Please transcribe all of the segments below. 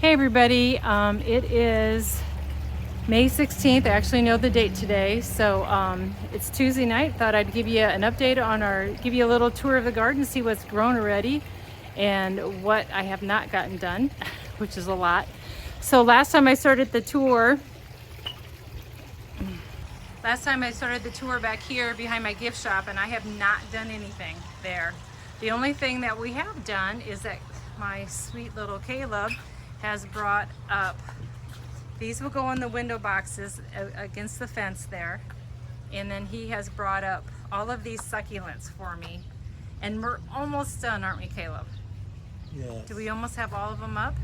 Hey everybody, it is May 16th. I actually know the date today. So it's Tuesday night. Thought I'd give you an update on give you a little tour of the garden, see what's grown already and what I have not gotten done, which is a lot. So last time I started the tour back here behind my gift shop, and I have not done anything there. The only thing that we have done is that my sweet little Caleb has brought up, these will go in the window boxes against the fence there, and then he has brought up all of these succulents for me, and we're almost done, aren't we, Caleb? Yes. Do we almost have all of them up?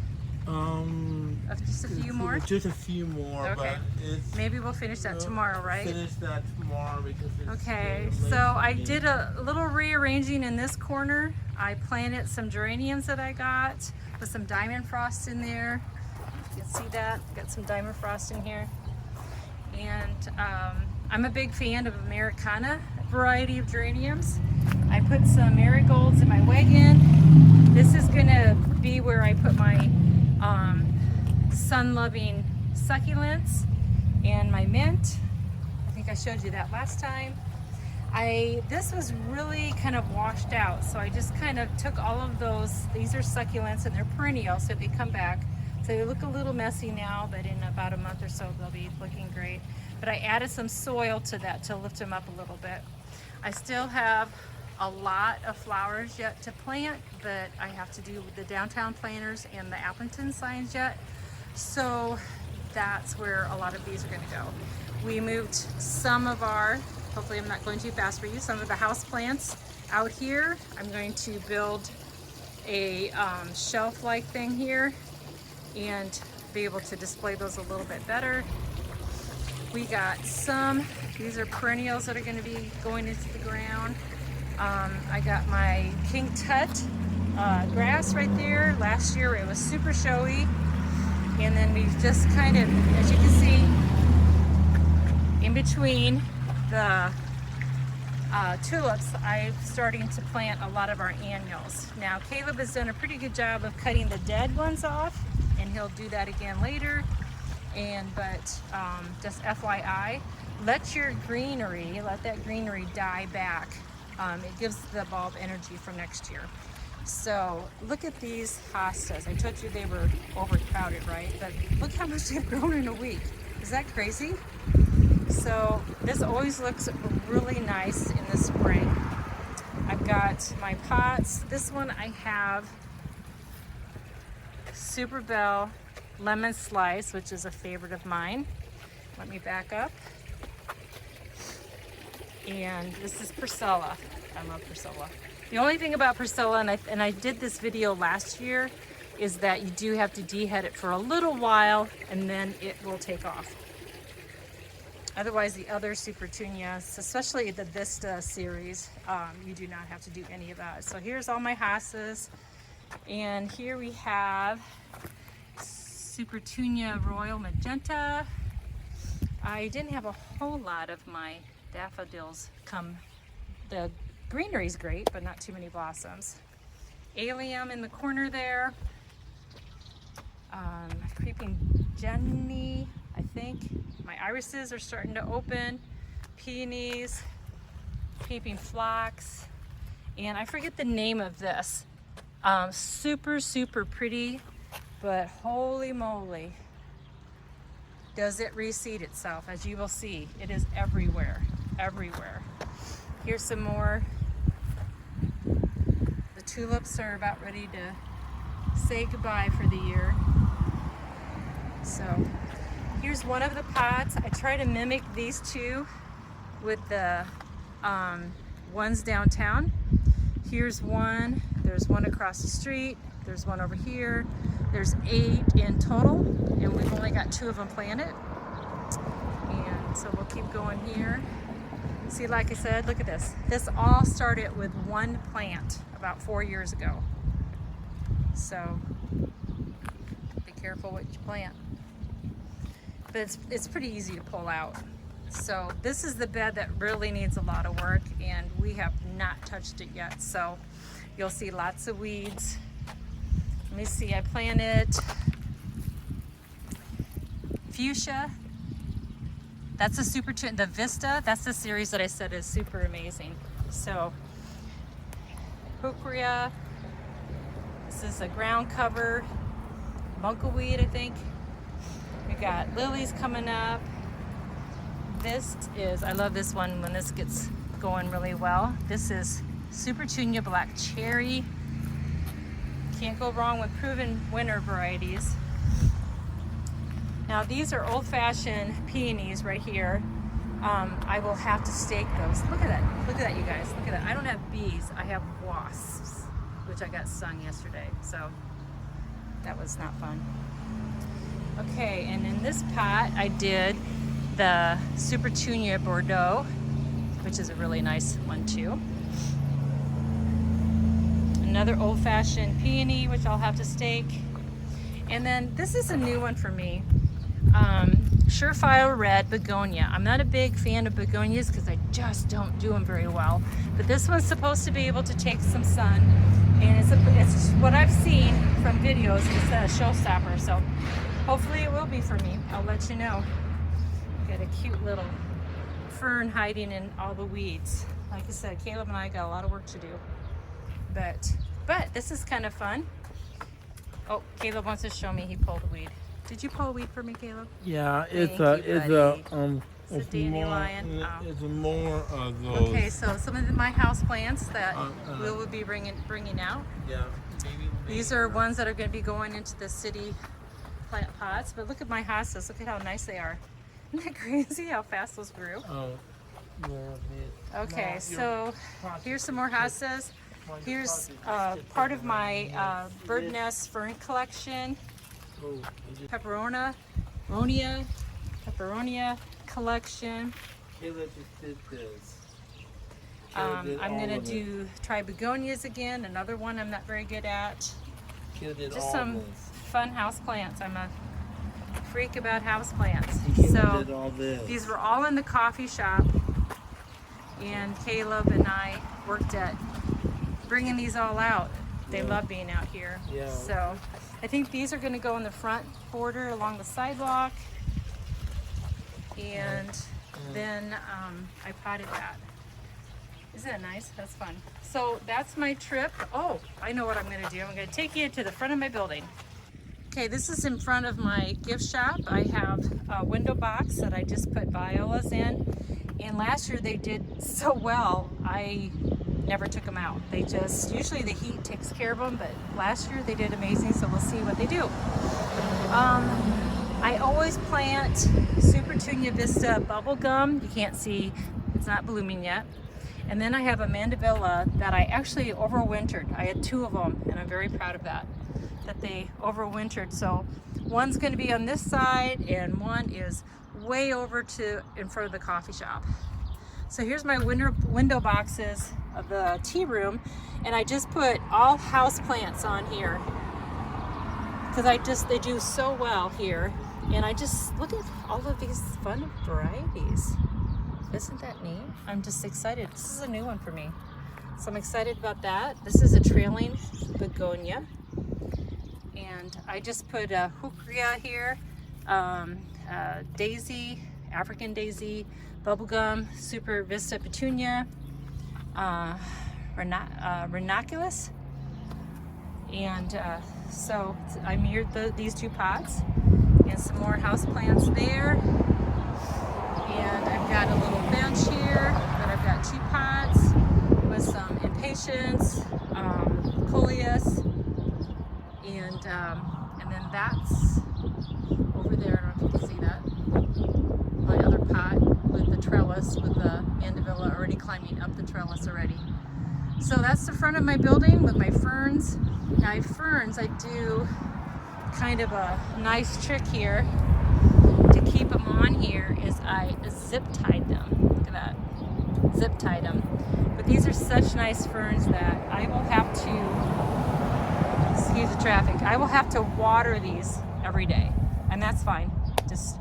Just a few more? Just a few more, okay. But maybe we'll finish that tomorrow, right? Finish that tomorrow because it's okay. So I did a little rearranging in this corner. I planted some geraniums that I got with some diamond frost in there. You can see that, got some diamond frost in here. And I'm a big fan of Americana variety of geraniums. I put some marigolds in my wagon. This is gonna be where I put my sun-loving succulents and my mint. I think I showed you that last time. This was really kind of washed out, so I just kind of took all of those. These are succulents and they're perennial, so they come back. So they look a little messy now, but in about a month or so they'll be looking great. But I added some soil to that to lift them up a little bit. I still have a lot of flowers yet to plant, but I have to do the downtown planters and the Appleton signs yet. So that's where a lot of these are going to go. We moved some of our, hopefully I'm not going too fast for you, some of the house plants out here. I'm going to build a shelf-like thing here and be able to display those a little bit better. We got these are perennials that are going to be going into the ground. I got my King Tut grass right there. Last year it was super showy. And then we've just kind of, as you can see, in between the tulips, I'm starting to plant a lot of our annuals. Now, Caleb has done a pretty good job of cutting the dead ones off, and he'll do that again later. But just FYI, let that greenery die back. It gives the bulb energy for next year. So look at these hostas. I told you they were overcrowded, right? But look how much they've grown in a week. Is that crazy? So this always looks really nice in the spring. I've got my pots. This one I have Super Bell Lemon Slice, which is a favorite of mine. Let me back up. And this is Priscilla. I love Priscilla. The only thing about Priscilla, and I did this video last year, is that you do have to dehead it for a little while and then it will take off. Otherwise, the other Supertunias, especially the Vista series, you do not have to do any of that. So here's all my hostas, and here we have Supertunia Royal Magenta. I didn't have a whole lot of my daffodils come. The greenery's great, but not too many blossoms. Allium in the corner there. Creeping Jenny, I think. My irises are starting to open. Peonies, peeping phlox, and I forget the name of this. Super, super pretty, but holy moly, does it reseed itself. As you will see, it is everywhere, everywhere. Here's some more. The tulips are about ready to say goodbye for the year. So here's one of the pots. I try to mimic these two with the ones downtown. Here's one. There's one across the street. There's one over here. There's 8 in total, and we've only got 2 of them planted. And so we'll keep going here. See, like I said, look at this. This all started with one plant about 4 years ago. So be careful what you plant. But it's pretty easy to pull out. So this is the bed that really needs a lot of work, and we have not touched it yet. So you'll see lots of weeds. Let me see, I planted fuchsia. That's a super, the Vista, that's the series that I said is super amazing. So, Heuchera, this is a ground cover, bunkleweed, I think. We got lilies coming up. This is, I love this one when this gets going really well. This is Super Tunia Black Cherry. Can't go wrong with proven winter varieties. Now these are old-fashioned peonies right here. I will have to stake those. Look at that, you guys. Look at that. I don't have bees, I have wasps, which I got stung yesterday, so that was not fun. Okay, and in this pot I did the Super Tunia Bordeaux, which is a really nice one too. Another old-fashioned peony, which I'll have to stake. And then this is a new one for me. Surefire Red Begonia. I'm not a big fan of begonias because I just don't do them very well. But this one's supposed to be able to take some sun. And it's what I've seen from videos. It's a showstopper. So hopefully it will be for me. I'll let you know. Got a cute little fern hiding in all the weeds. Like I said, Caleb and I got a lot of work to do. But this is kind of fun. Oh, Caleb wants to show me he pulled a weed. Did you pull a weed for me, Caleb? Yeah, It's it's dandelion. More, Oh. It's more of those. Okay, so some of my house plants that we will be bringing out. Yeah. These are ones that are going to be going into the city plant pots. But look at my hostas. Look at how nice they are. Isn't that crazy how fast those grew? Oh. Okay, so here's some more hostas. Here's part of my bird nest fern collection. Peppercorn collection. I'm gonna try begonias again. Another one I'm not very good at. Just some fun house plants. I'm a freak about house plants. So these were all in the coffee shop, and Caleb and I worked at bringing these all out. They love being out here. Yeah. So I think these are going to go in the front border along the sidewalk, and then I potted that. Isn't that nice? That's fun. So that's my trip. Oh, I know what I'm going to do. I'm going to take you to the front of my building. Okay, this is in front of my gift shop. I have a window box that I just put violas in, and last year they did so well, I never took them out. They just, usually the heat takes care of them, but last year they did amazing, so we'll see what they do. I always plant Super Tunia Vista bubblegum. You can't see, it's not blooming yet. And then I have a mandevilla that I actually overwintered. I had 2 of them, and I'm very proud of that they overwintered. So one's going to be on this side, and one is way over in front of the coffee shop. So here's my window boxes of the tea room, and I just put all house plants on here because they do so well here. And I just look at all of these fun varieties. Isn't that neat? I'm just excited. This is a new one for me, so I'm excited about that. This is a trailing begonia, and I just put a heuchera here, daisy, African daisy, bubblegum, Super Vista Petunia, ranunculus, and so I mirrored these 2 pots, and some more house plants there, and I've got a little bench here that I've got 2 pots with some impatiens, coleus, and then that's over there. I don't know if you can see that. My other pot with the trellis, with the mandevilla already climbing up the trellis already. So that's the front of my building with my ferns. Now ferns, I do kind of a nice trick here to keep them on here is I zip tied them. Look at that, zip tied them. But these are such nice ferns that I will have to, excuse the traffic, I will have to water these every day, and that's fine. Just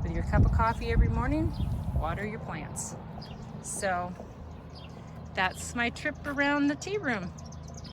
with your cup of coffee every morning, water your plants. So that's my trip around the tea room.